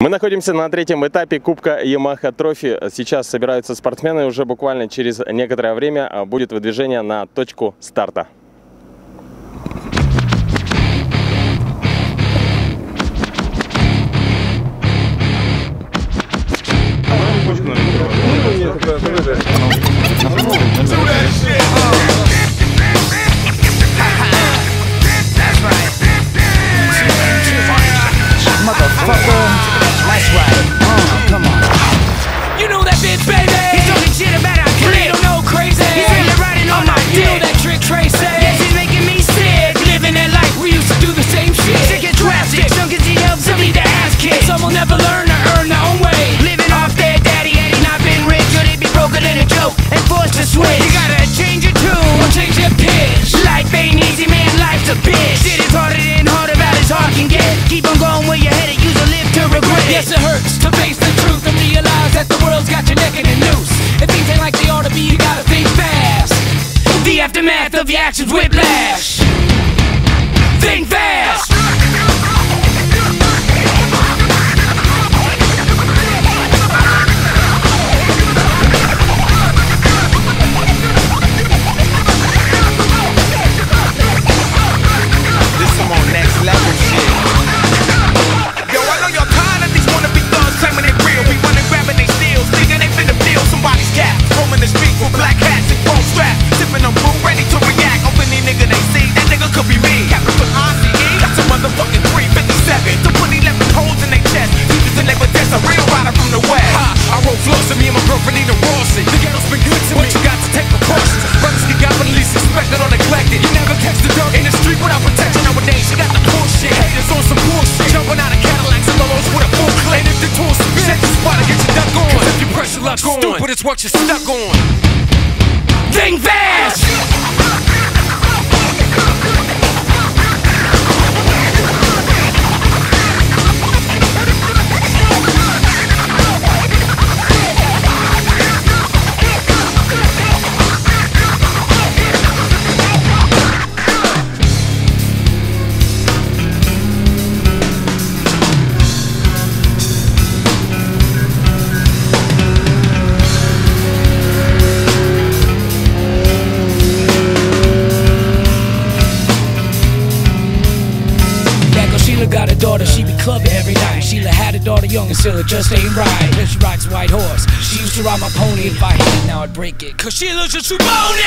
Мы находимся на третьем этапе Кубка Yamaha Trophy. Сейчас собираются спортсмены, уже буквально через некоторое время будет выдвижение на точку старта. Come on. You know that bitch, baby. He's talking shit about our kid. They don't know crazy. He's really riding on my dick. You know that trick Tracy. Yeah, she's making me sick. Living that life, we used to do the same shit. Sick and drastic. Some kids need help, some need the ass kicked. Some will never learn to earn their own way. Living off their daddy, had he not been rich, or they'd be broken in a joke and forced to switch. You gotta change your tune or change your pitch. Life ain't easy, man. Life's a bitch. Shit is harder than hard about as hard can get. Keep on going where you're headed. Use a live to regret it. Yes, it hurts to face the truth and realize that the world's got you naked and loose. If things ain't like they ought to be, you gotta think fast. The aftermath of your actions, whiplash. Think fast. This some on next level shit. Yo, I know you're tired of these wannabe thugs claiming they real. Be running, grabbing they steals, thinking they finna steal somebody's cat. Roaming the streets with black hats and chrome straps, sipping on brew, ready to react. Open any nigga they see, that nigga could be me. Captain with ICE, that's a motherfucking 357. To put 11 holes in their chest, used to never test a real rider from the west. I wrote floors to me and my girlfriend need a Rawson. The ghetto's been good to me, but you got to take precautions. Brothers get got but at least suspected or neglected. You never catch the dirt in the street without protection. Nowadays you got the bullshit, haters on some bullshit. Jumping out of Cadillacs and Lolos with a full clip. And if the tool spit, check the spot and get your duck on. Cause if you press your luck on, stupid, it's what you're stuck on. Think fast. Sheila got a daughter, she be clubbing every night. Sheila had a daughter young and still it just ain't right. Then she rides a white horse. She used to ride my pony. If I hit it now I'd break it, cause Sheila's just too bony.